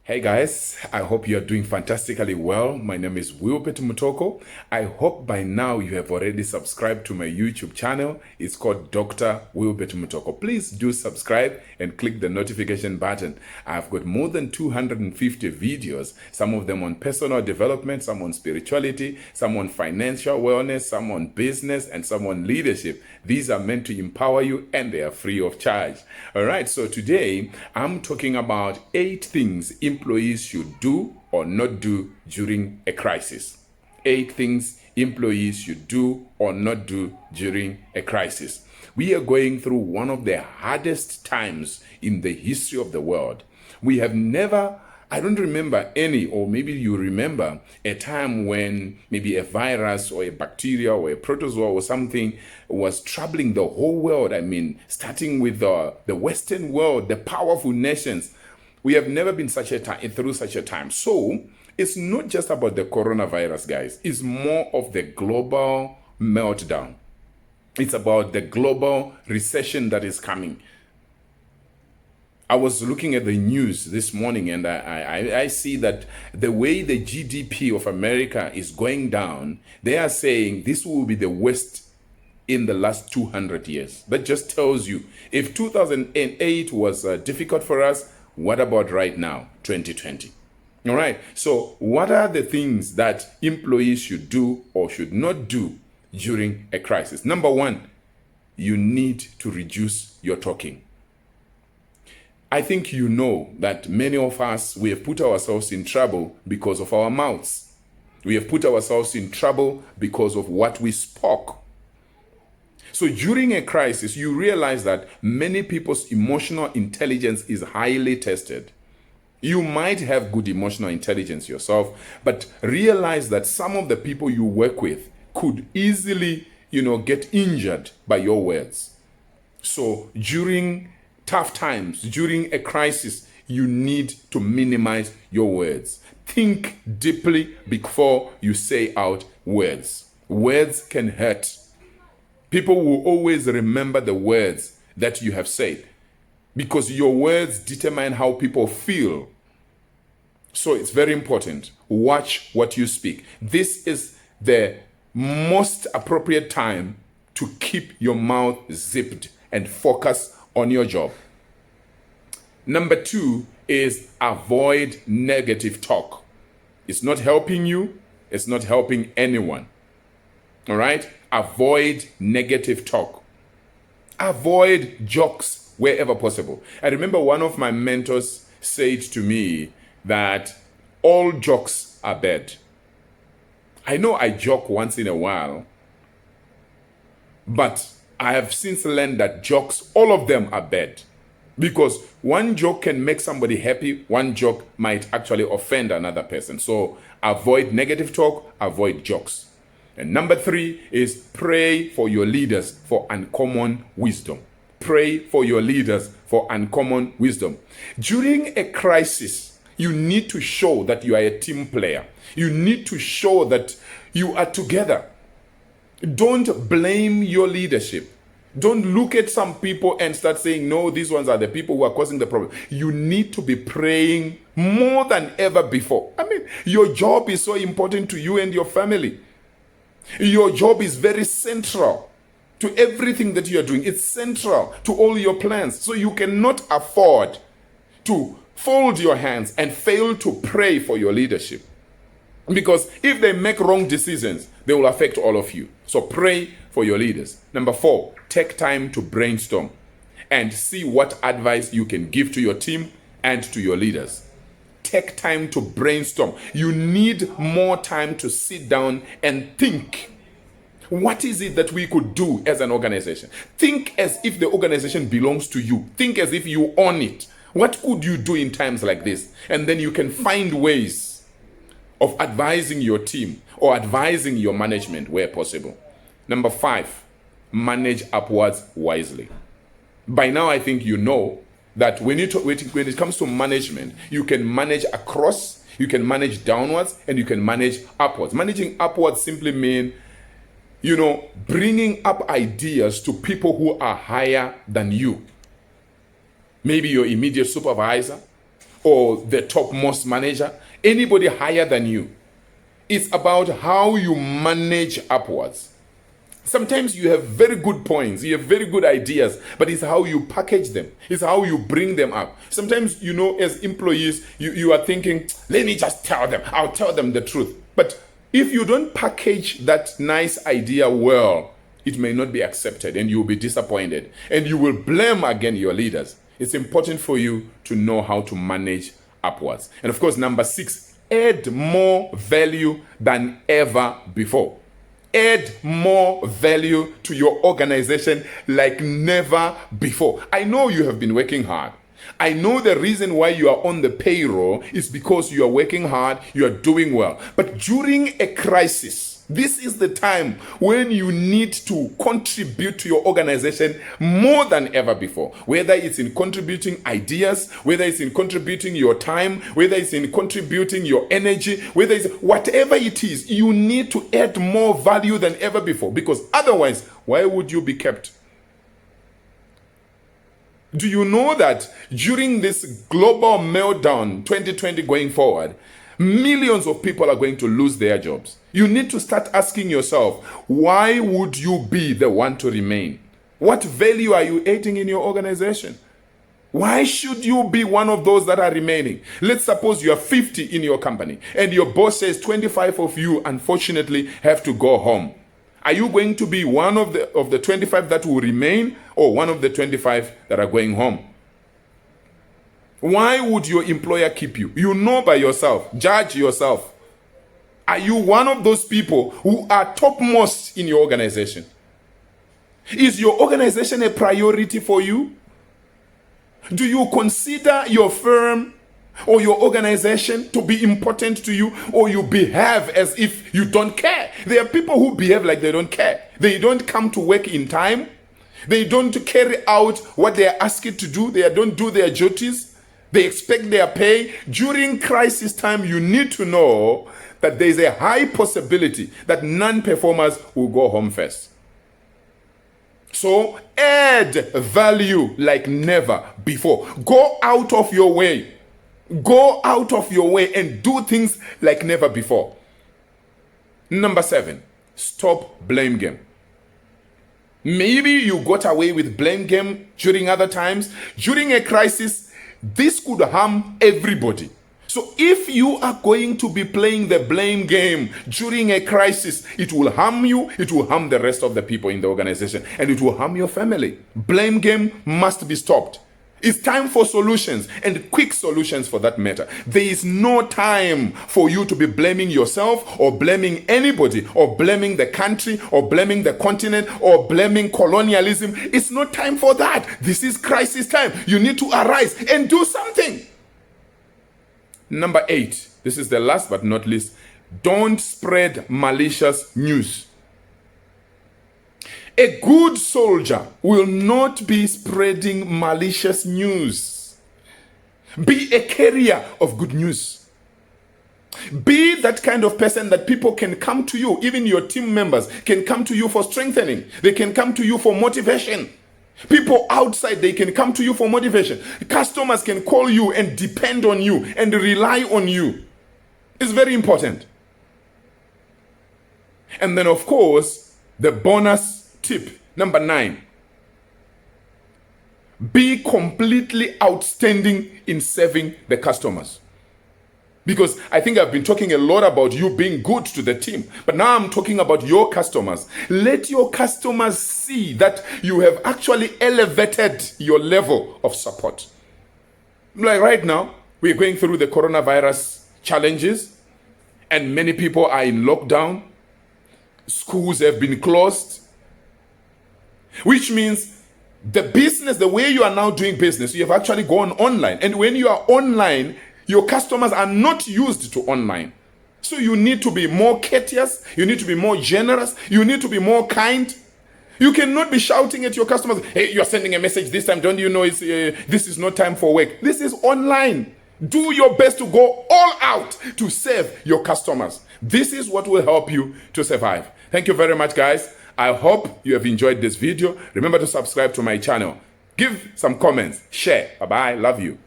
Hey guys, I hope you are doing fantastically well. My name is Wilbert Mutoko. I hope by now you have already subscribed to my YouTube channel. It's called Dr. Wilbert Mutoko. Please do subscribe and click the notification button. I've got more than 250 videos, some of them on personal development, some on spirituality, some on financial wellness, some on business, and some on leadership. These are meant to empower you and they are free of charge. All right, so today I'm talking about 8 things employees should do or not do during a crisis. 8 things employees should do or not do during a crisis. We are going through one of the hardest times in the history of the world. We have never, I don't remember any, or maybe you remember a time when maybe a virus or a bacteria or a protozoa or something was troubling the whole world. I mean, starting with the Western world, the powerful nations. We have never been through such a time. So it's not just about the coronavirus, guys. It's more of the global meltdown. It's about the global recession that is coming. I was looking at the news this morning and I see that the way the GDP of America is going down, they are saying this will be the worst in the last 200 years. That just tells you, if 2008 was difficult for us, what about right now, 2020? All right, so what are the things that employees should do or should not do during a crisis? Number one, you need to reduce your talking. I think you know that many of us, we have put ourselves in trouble because of our mouths. We have put ourselves in trouble because of what we spoke. So during a crisis, you realize that many people's emotional intelligence is highly tested. You might have good emotional intelligence yourself, but realize that some of the people you work with could easily, get injured by your words. So during tough times, during a crisis, you need to minimize your words. Think deeply before you say out words. Words can hurt. People will always remember the words that you have said because your words determine how people feel. So it's very important. Watch what you speak. This is the most appropriate time to keep your mouth zipped and focus on your job. Number 2 is avoid negative talk. It's not helping you. It's not helping anyone. All right? Avoid negative talk. Avoid jokes wherever possible. I remember one of my mentors said to me that all jokes are bad. I know I joke once in a while, but I have since learned that jokes, all of them are bad. Because one joke can make somebody happy, one joke might actually offend another person. So avoid negative talk, avoid jokes. And number 3 is pray for your leaders for uncommon wisdom. Pray for your leaders for uncommon wisdom. During a crisis, you need to show that you are a team player. You need to show that you are together. Don't blame your leadership. Don't look at some people and start saying, no, these ones are the people who are causing the problem. You need to be praying more than ever before. I mean, your job is so important to you and your family. Your job is very central to everything that you are doing. It's central to all your plans. So you cannot afford to fold your hands and fail to pray for your leadership. Because if they make wrong decisions, they will affect all of you. So pray for your leaders. Number 4, take time to brainstorm and see what advice you can give to your team and to your leaders. Take time to brainstorm. You need more time to sit down and think. What is it that we could do as an organization? Think as if the organization belongs to you. Think as if you own it. What could you do in times like this? And then you can find ways of advising your team or advising your management where possible. Number 5, manage upwards wisely. By now, I think you know that when it comes to management, you can manage across, you can manage downwards, and you can manage upwards. Managing upwards simply means, bringing up ideas to people who are higher than you. Maybe your immediate supervisor, or the topmost manager, anybody higher than you. It's about how you manage upwards. Sometimes you have very good points, you have very good ideas, but it's how you package them. It's how you bring them up. Sometimes, as employees, you are thinking, let me just tell them. I'll tell them the truth. But if you don't package that nice idea well, it may not be accepted and you will be disappointed. And you will blame again your leaders. It's important for you to know how to manage upwards. And of course, number 6, add more value than ever before. Add more value to your organization like never before. I know you have been working hard. I know the reason why you are on the payroll is because you are working hard, you are doing well. But during a crisis, this is the time when you need to contribute to your organization more than ever before. Whether it's in contributing ideas, whether it's in contributing your time, whether it's in contributing your energy, whether it's whatever it is, you need to add more value than ever before. Because otherwise, why would you be kept? Do you know that during this global meltdown 2020 going forward, millions of people are going to lose their jobs? You need to start asking yourself, why would you be the one to remain? What value are you adding in your organization? Why should you be one of those that are remaining? Let's suppose you are 50 in your company and your boss says 25 of you unfortunately have to go home. Are you going to be one of the 25 that will remain, or one of the 25 that are going home? Why would your employer keep you? You know by yourself. Judge yourself. Are you one of those people who are topmost in your organization? Is your organization a priority for you? Do you consider your firm or your organization to be important to you, or you behave as if you don't care? There are people who behave like they don't care. They don't come to work in time. They don't carry out what they are asked to do. They don't do their duties. They expect their pay. During crisis time, you need to know that there is a high possibility that non-performers will go home first. So add value like never before. Go out of your way. Go out of your way and do things like never before. Number 7, stop blame game. Maybe you got away with blame game during other times. During a crisis, this could harm everybody. So if you are going to be playing the blame game during a crisis, it will harm you, it will harm the rest of the people in the organization, and it will harm your family. Blame game must be stopped. It's time for solutions, and quick solutions for that matter. There is no time for you to be blaming yourself or blaming anybody or blaming the country or blaming the continent or blaming colonialism. It's not time for that. This is crisis time. You need to arise and do something. Number 8, this is the last but not least, don't spread malicious news. A good soldier will not be spreading malicious news. Be a carrier of good news. Be that kind of person that people can come to you, even your team members can come to you for strengthening. They can come to you for motivation. People outside, they can come to you for motivation. Customers can call you and depend on you and rely on you. It's very important. And then, of course, the bonus tip, number 9. Be completely outstanding in serving the customers. Because I think I've been talking a lot about you being good to the team. But now I'm talking about your customers. Let your customers see that you have actually elevated your level of support. Like right now, we're going through the coronavirus challenges, and many people are in lockdown. Schools have been closed. Which means the business, the way you are now doing business, you have actually gone online. And when you are online, your customers are not used to online. So you need to be more courteous. You need to be more generous. You need to be more kind. You cannot be shouting at your customers, hey, you're sending a message this time. Don't you know this is not time for work? This is online. Do your best to go all out to serve your customers. This is what will help you to survive. Thank you very much, guys. I hope you have enjoyed this video. Remember to subscribe to my channel. Give some comments. Share. Bye-bye. Love you.